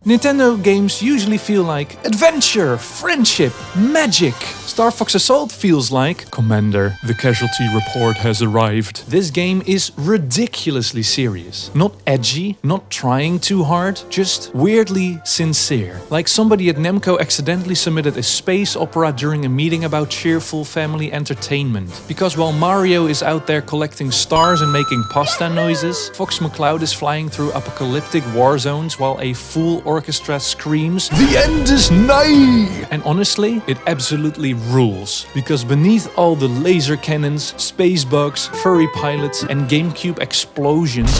Nintendo games usually feel like adventure, friendship, magic. Star Fox Assault feels like Commander, the casualty report has arrived. This game is ridiculously serious. Not edgy, not trying too hard, just weirdly sincere. Like somebody at Namco accidentally submitted a space opera during a meeting about cheerful family entertainment. Because while Mario is out there collecting stars and making pasta noises, Fox McCloud is flying through apocalyptic war zones while a full orchestra screams, "The end is nigh!" And honestly, it absolutely rules. Because beneath all the laser cannons, space bugs, furry pilots and GameCube explosions,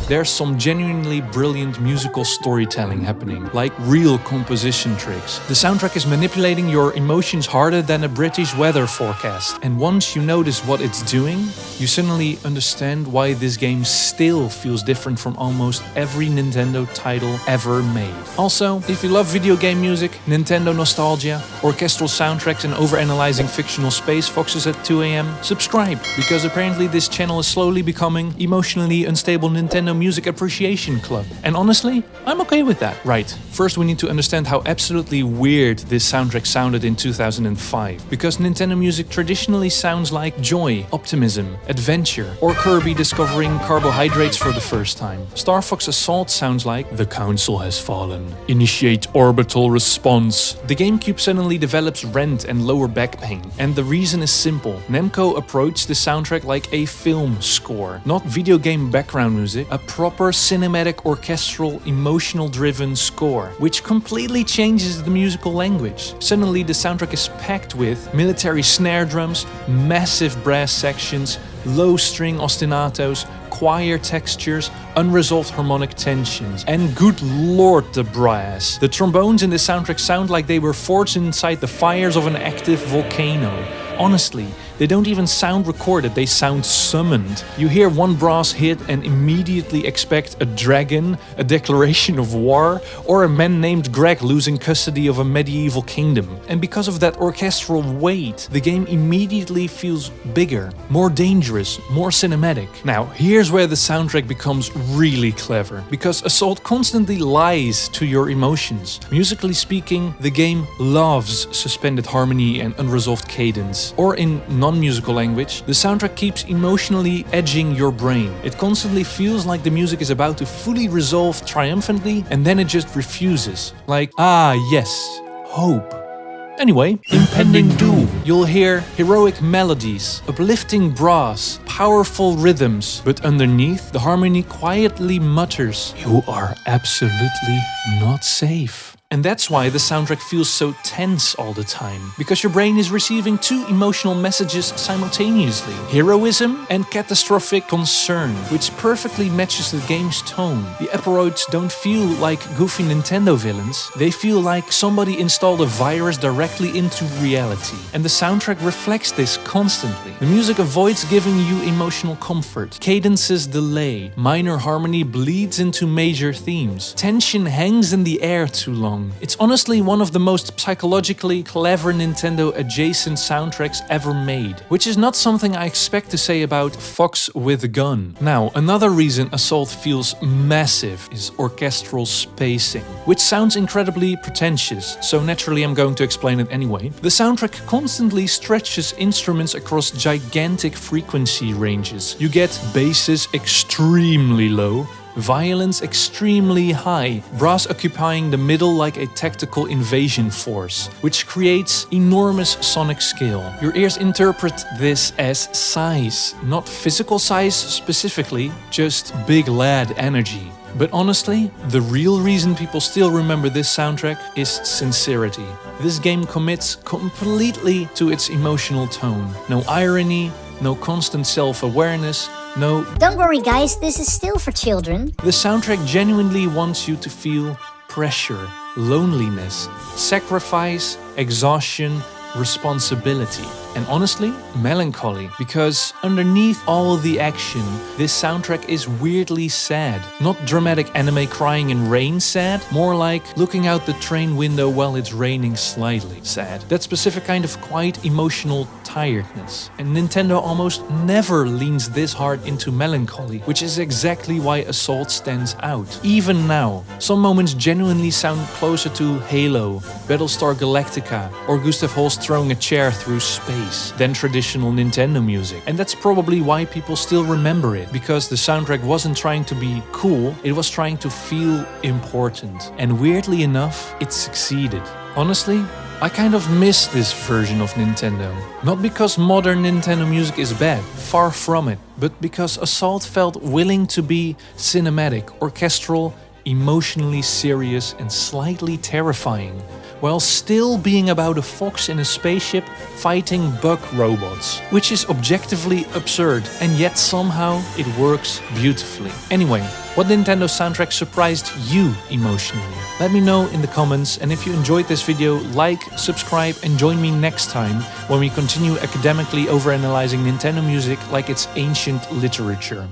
there's some genuinely brilliant musical storytelling happening, like real composition tricks. The soundtrack is manipulating your emotions harder than a British weather forecast. And once you notice what it's doing, you suddenly understand why this game still feels different from almost every Nintendo title ever made. Also, if you love video game music, Nintendo nostalgia, orchestral soundtracks and overanalyzing fictional space foxes at 2 AM, subscribe, because apparently this channel is slowly becoming emotionally unstable Nintendo Music Appreciation Club. And honestly, I'm okay with that. Right, first we need to understand how absolutely weird this soundtrack sounded in 2005. Because Nintendo music traditionally sounds like joy, optimism, adventure, or Kirby discovering carbohydrates for the first time. Star Fox Assault sounds like "The Council has fallen. Initiate orbital response." The GameCube suddenly develops rent and lower back pain. And the reason is simple. Namco approached the soundtrack like a film score, not video game background music, a proper cinematic orchestral emotional driven score, which completely changes the musical language. Suddenly the soundtrack is packed with military snare drums, massive brass sections, low string ostinatos, choir textures, unresolved harmonic tensions, and good lord the brass. The trombones in the soundtrack sound like they were forged inside the fires of an active volcano. Honestly, they don't even sound recorded, they sound summoned. You hear one brass hit and immediately expect a dragon, a declaration of war, or a man named Greg losing custody of a medieval kingdom. And because of that orchestral weight, the game immediately feels bigger, more dangerous, more cinematic. Now, here's where the soundtrack becomes really clever, because Assault constantly lies to your emotions. Musically speaking, the game loves suspended harmony and unresolved cadence. Or in non-musical language, the soundtrack keeps emotionally edging your brain. It constantly feels like the music is about to fully resolve triumphantly, and then it just refuses. Like, ah yes, hope. Anyway, impending doom. You'll hear heroic melodies, uplifting brass, powerful rhythms, but underneath, the harmony quietly mutters, "You are absolutely not safe." And that's why the soundtrack feels so tense all the time. Because your brain is receiving two emotional messages simultaneously. Heroism and catastrophic concern, which perfectly matches the game's tone. The Aperoids don't feel like goofy Nintendo villains. They feel like somebody installed a virus directly into reality. And the soundtrack reflects this constantly. The music avoids giving you emotional comfort. Cadences delay. Minor harmony bleeds into major themes. Tension hangs in the air too long. It's honestly one of the most psychologically clever Nintendo adjacent soundtracks ever made, which is not something I expect to say about Fox with a Gun. Now, another reason Assault feels massive is orchestral spacing, which sounds incredibly pretentious, so naturally I'm going to explain it anyway. The soundtrack constantly stretches instruments across gigantic frequency ranges. You get basses extremely low, violins extremely high, brass occupying the middle like a tactical invasion force, which creates enormous sonic scale. Your ears interpret this as size, not physical size specifically, just big lad energy. But honestly, the real reason people still remember this soundtrack is sincerity. This game commits completely to its emotional tone. No irony, no constant self-awareness, no "Don't worry guys, this is still for children." The soundtrack genuinely wants you to feel pressure, loneliness, sacrifice, exhaustion, responsibility. And honestly, melancholy, because underneath all the action, this soundtrack is weirdly sad. Not dramatic anime crying in rain sad, more like looking out the train window while it's raining slightly sad. That specific kind of quite emotional tiredness. And Nintendo almost never leans this hard into melancholy, which is exactly why Assault stands out. Even now, some moments genuinely sound closer to Halo, Battlestar Galactica, or Gustav Holst throwing a chair through space than traditional Nintendo music. And that's probably why people still remember it, because the soundtrack wasn't trying to be cool, it was trying to feel important. And weirdly enough, it succeeded. Honestly, I kind of miss this version of Nintendo. Not because modern Nintendo music is bad, far from it, but because Assault felt willing to be cinematic, orchestral, emotionally serious and slightly terrifying, while still being about a fox in a spaceship fighting bug robots, which is objectively absurd, and yet somehow it works beautifully. Anyway, what Nintendo soundtrack surprised you emotionally? Let me know in the comments, and if you enjoyed this video, like, subscribe and join me next time when we continue academically overanalyzing Nintendo music like it's ancient literature.